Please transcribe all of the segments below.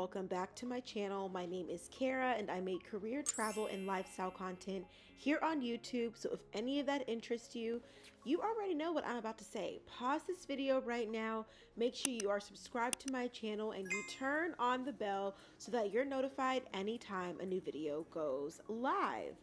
welcome back to my channel. My name is Kara and I make career, travel, and lifestyle content here on YouTube. So if any of that interests you, you already know what I'm about to say. Pause this video right now, make sure you are subscribed to my channel and you turn on the bell so that you're notified anytime a new video goes live.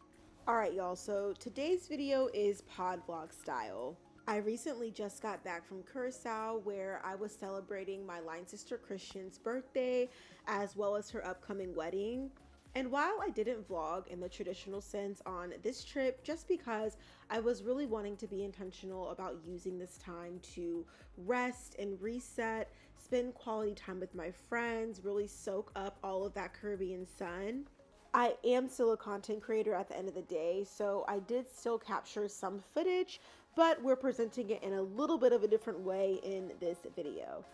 Alright y'all, so today's video is Podvlog style. I recently just got back from Curaçao where I was celebrating my line sister Christian's birthday as well as her upcoming wedding. And while I didn't vlog in the traditional sense on this trip, just because I was really wanting to be intentional about using this time to rest and reset, spend quality time with my friends, really soak up all of that Caribbean sun. I am still a content creator at the end of the day, so I did still capture some footage, but we're presenting it in a little bit of a different way in this video.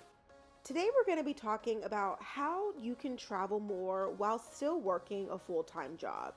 Today we're going to be talking about how you can travel more while still working a full-time job.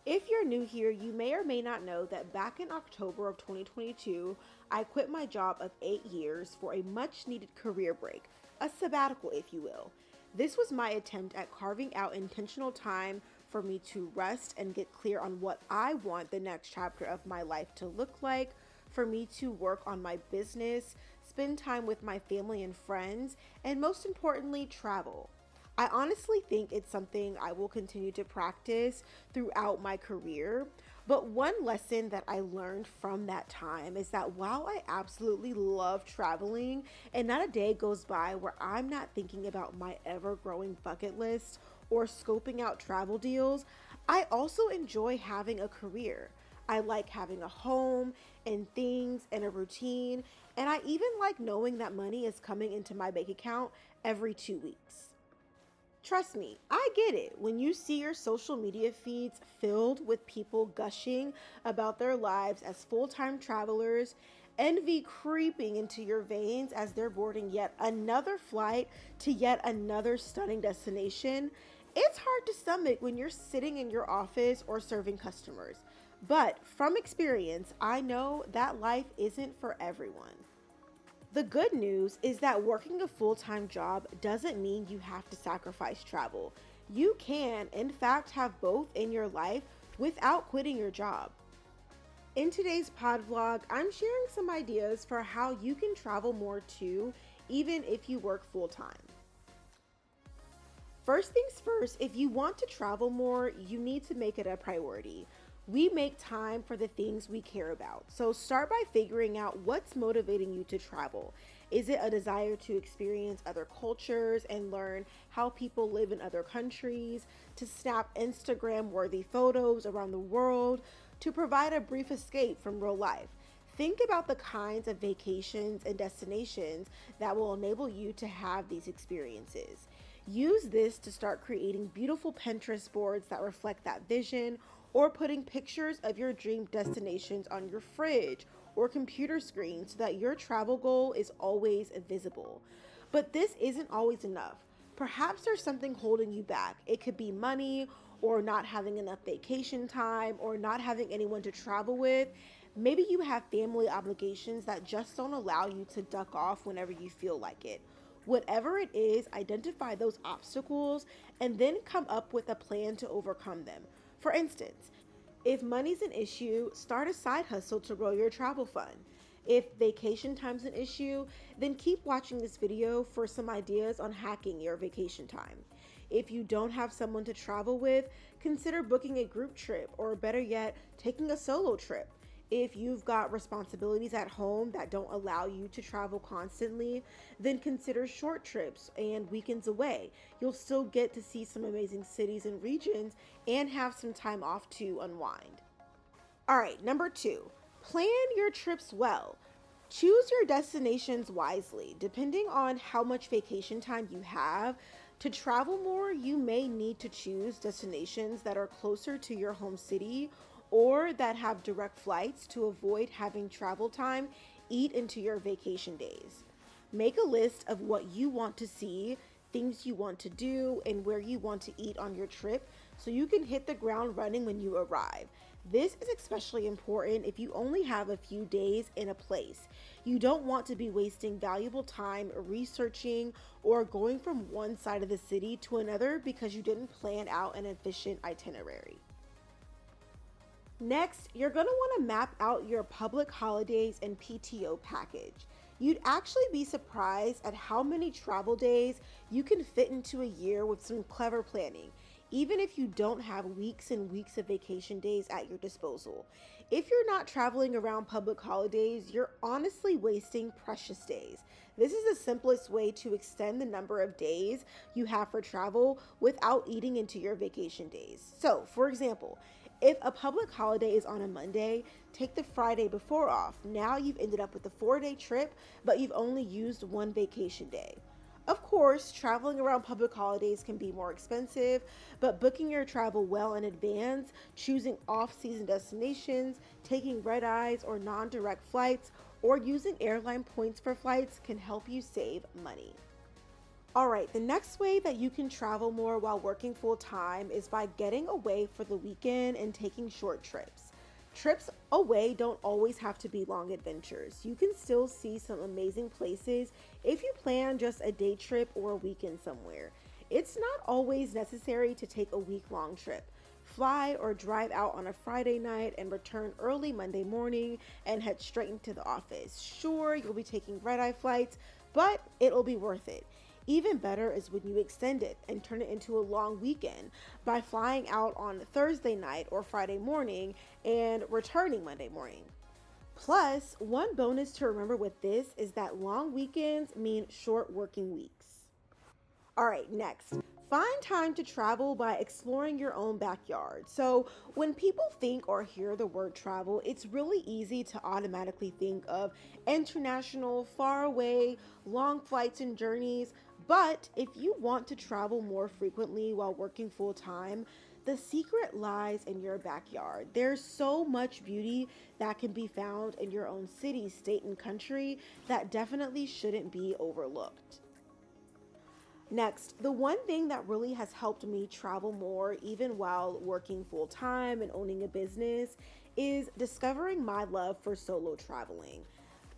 If you're new here, you may or may not know that back in October of 2022, I quit my job of 8 years for a much-needed career break, a sabbatical if you will. This was my attempt at carving out intentional time for me to rest and get clear on what I want the next chapter of my life to look like, for me to work on my business, spend time with my family and friends, and most importantly, travel. I honestly think it's something I will continue to practice throughout my career, but one lesson that I learned from that time is that while I absolutely love traveling, and not a day goes by where I'm not thinking about my ever-growing bucket list or scoping out travel deals, I also enjoy having a career. I like having a home and things and a routine, and I even like knowing that money is coming into my bank account every 2 weeks. Trust me, I get it when you see your social media feeds filled with people gushing about their lives as full-time travelers, envy creeping into your veins as they're boarding yet another flight to yet another stunning destination. It's hard to stomach when you're sitting in your office or serving customers. But from experience, I know that life isn't for everyone. The good news is that working a full-time job doesn't mean you have to sacrifice travel. You can, in fact, have both in your life without quitting your job. In today's pod vlog, I'm sharing some ideas for how you can travel more too, even if you work full-time. First things first, if you want to travel more, you need to make it a priority. We make time for the things we care about. So start by figuring out what's motivating you to travel. Is it a desire to experience other cultures and learn how people live in other countries, to snap Instagram-worthy photos around the world, to provide a brief escape from real life? Think about the kinds of vacations and destinations that will enable you to have these experiences. Use this to start creating beautiful Pinterest boards that reflect that vision, or putting pictures of your dream destinations on your fridge or computer screen so that your travel goal is always visible. But this isn't always enough. Perhaps there's something holding you back. It could be money, or not having enough vacation time, or not having anyone to travel with. Maybe you have family obligations that just don't allow you to duck off whenever you feel like it. Whatever it is, identify those obstacles and then come up with a plan to overcome them. For instance, if money's an issue, start a side hustle to grow your travel fund. If vacation time's an issue, then keep watching this video for some ideas on hacking your vacation time. If you don't have someone to travel with, consider booking a group trip, or better yet, taking a solo trip. If you've got responsibilities at home that don't allow you to travel constantly, then consider short trips and weekends away. You'll still get to see some amazing cities and regions and have some time off to unwind. All right, number 2, plan your trips well. Choose your destinations wisely. Depending on how much vacation time you have, to travel more, you may need to choose destinations that are closer to your home city or that have direct flights to avoid having travel time eat into your vacation days. Make a list of what you want to see, things you want to do, and where you want to eat on your trip so you can hit the ground running when you arrive. This is especially important if you only have a few days in a place. You don't want to be wasting valuable time researching or going from one side of the city to another because you didn't plan out an efficient itinerary. Next, you're going to want to map out your public holidays and PTO package. You'd actually be surprised at how many travel days you can fit into a year with some clever planning, even if you don't have weeks and weeks of vacation days at your disposal. If you're not traveling around public holidays, you're honestly wasting precious days. This is the simplest way to extend the number of days you have for travel without eating into your vacation days. So, for example, if a public holiday is on a Monday, take the Friday before off. Now you've ended up with a 4-day trip, but you've only used one vacation day. Of course, traveling around public holidays can be more expensive, but booking your travel well in advance, choosing off-season destinations, taking red-eyes or non-direct flights, or using airline points for flights can help you save money. All right, the next way that you can travel more while working full time is by getting away for the weekend and taking short trips. Trips away don't always have to be long adventures. You can still see some amazing places if you plan just a day trip or a weekend somewhere. It's not always necessary to take a week-long trip. Fly or drive out on a Friday night and return early Monday morning and head straight into the office. Sure, you'll be taking red-eye flights, but it'll be worth it. Even better is when you extend it and turn it into a long weekend by flying out on Thursday night or Friday morning and returning Monday morning. Plus, one bonus to remember with this is that long weekends mean short working weeks. All right, next. Find time to travel by exploring your own backyard. So, when people think or hear the word travel, it's really easy to automatically think of international, far away, long flights and journeys. But if you want to travel more frequently while working full time, the secret lies in your backyard. There's so much beauty that can be found in your own city, state, and country that definitely shouldn't be overlooked. Next, the one thing that really has helped me travel more, even while working full time and owning a business, is discovering my love for solo traveling.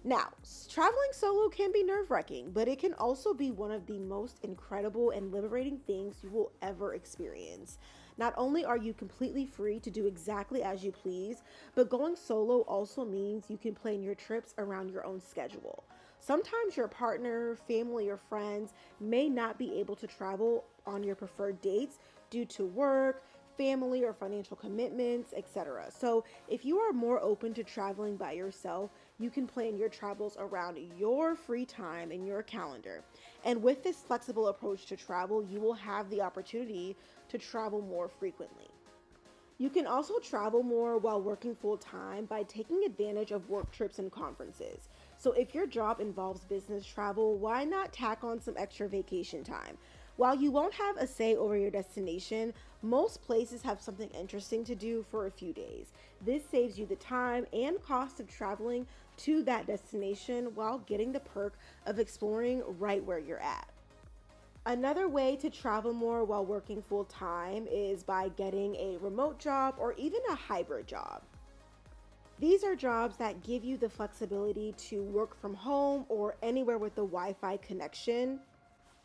Now, traveling solo can be nerve-wracking, but it can also be one of the most incredible and liberating things you will ever experience. Not only are you completely free to do exactly as you please, but going solo also means you can plan your trips around your own schedule. Sometimes your partner, family, or friends may not be able to travel on your preferred dates due to work, family, or financial commitments, etc. So, if you are more open to traveling by yourself, you can plan your travels around your free time and your calendar. And with this flexible approach to travel, you will have the opportunity to travel more frequently. You can also travel more while working full time by taking advantage of work trips and conferences. So if your job involves business travel, why not tack on some extra vacation time? While you won't have a say over your destination, most places have something interesting to do for a few days. This saves you the time and cost of traveling to that destination while getting the perk of exploring right where you're at. Another way to travel more while working full time is by getting a remote job or even a hybrid job. These are jobs that give you the flexibility to work from home or anywhere with a Wi-Fi connection.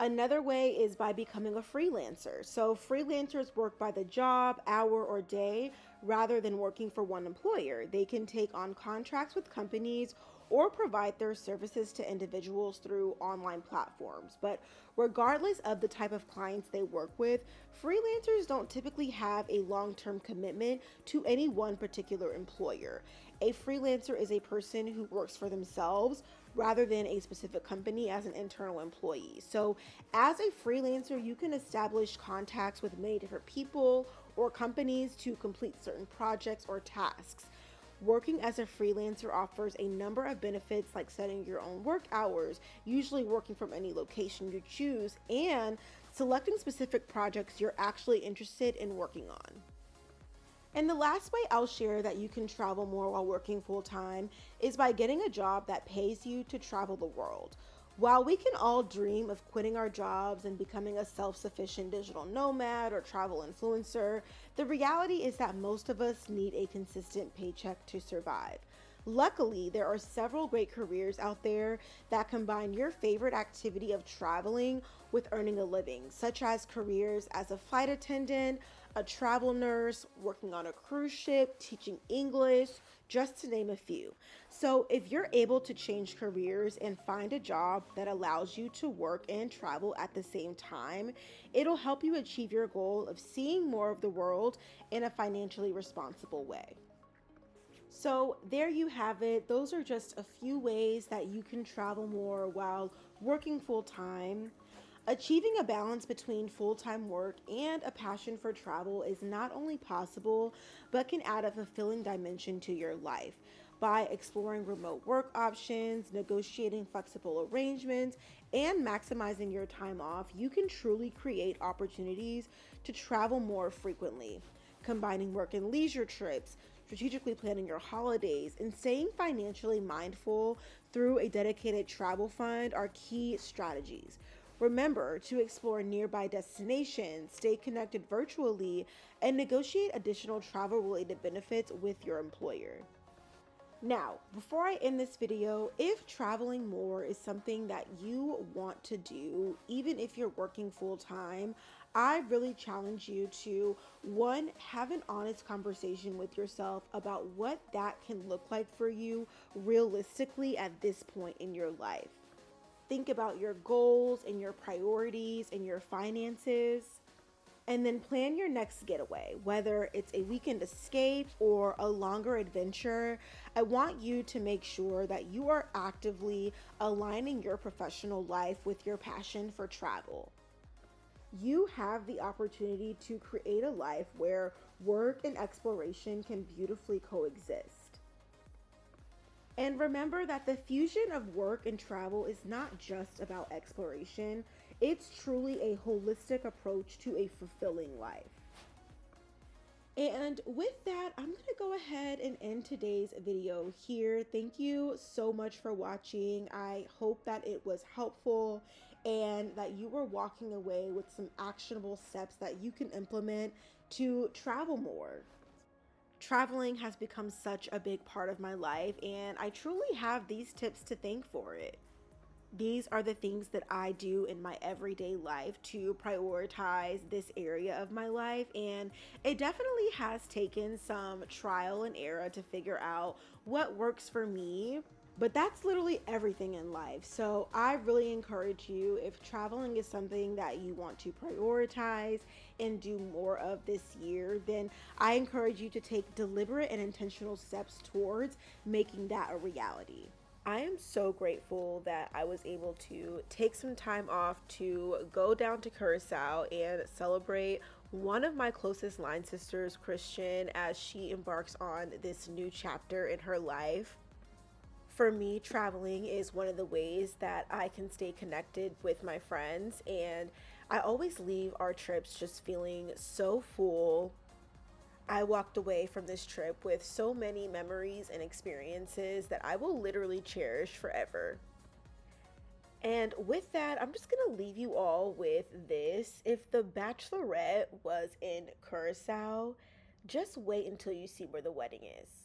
Another way is by becoming a freelancer. So freelancers work by the job, hour, or day rather than working for one employer. They can take on contracts with companies or provide their services to individuals through online platforms. But regardless of the type of clients they work with, freelancers don't typically have a long-term commitment to any one particular employer. A freelancer is a person who works for themselves rather than a specific company as an internal employee. So as a freelancer, you can establish contacts with many different people or companies to complete certain projects or tasks. Working as a freelancer offers a number of benefits like setting your own work hours, usually working from any location you choose, and selecting specific projects you're actually interested in working on. And the last way I'll share that you can travel more while working full time is by getting a job that pays you to travel the world. While we can all dream of quitting our jobs and becoming a self sufficient digital nomad or travel influencer, the reality is that most of us need a consistent paycheck to survive. Luckily, there are several great careers out there that combine your favorite activity of traveling with earning a living, such as careers as a flight attendant, a travel nurse, working on a cruise ship, teaching English, just to name a few. So, if you're able to change careers and find a job that allows you to work and travel at the same time, it'll help you achieve your goal of seeing more of the world in a financially responsible way. So, there you have it. Those are just a few ways that you can travel more while working full time. Achieving a balance between full time work and a passion for travel is not only possible, but can add a fulfilling dimension to your life. By exploring remote work options, negotiating flexible arrangements, and maximizing your time off, you can truly create opportunities to travel more frequently. Combining work and leisure trips, strategically planning your holidays, and staying financially mindful through a dedicated travel fund are key strategies. Remember to explore nearby destinations, stay connected virtually, and negotiate additional travel related benefits with your employer. Now, before I end this video, if traveling more is something that you want to do, even if you're working full time, I really challenge you to one, have an honest conversation with yourself about what that can look like for you realistically at this point in your life. Think about your goals and your priorities and your finances, and then plan your next getaway, whether it's a weekend escape or a longer adventure. I want you to make sure that you are actively aligning your professional life with your passion for travel. You have the opportunity to create a life where work and exploration can beautifully coexist. And remember that the fusion of work and travel is not just about exploration, it's truly a holistic approach to a fulfilling life. And with that, I'm going to go ahead and end today's video here. Thank you so much for watching. I hope that it was helpful and that you were walking away with some actionable steps that you can implement to travel more. Traveling has become such a big part of my life, and I truly have these tips to thank for it. These are the things that I do in my everyday life to prioritize this area of my life, and it definitely has taken some trial and error to figure out what works for me. But that's literally everything in life. So I really encourage you, if traveling is something that you want to prioritize and do more of this year, then I encourage you to take deliberate and intentional steps towards making that a reality. I am so grateful that I was able to take some time off to go down to Curaçao and celebrate one of my closest line sisters, Christian, as she embarks on this new chapter in her life. For me, traveling is one of the ways that I can stay connected with my friends, and I always leave our trips just feeling so full. I walked away from this trip with so many memories and experiences that I will literally cherish forever. And with that, I'm just gonna leave you all with this. If the Bachelorette was in Curacao, just wait until you see where the wedding is.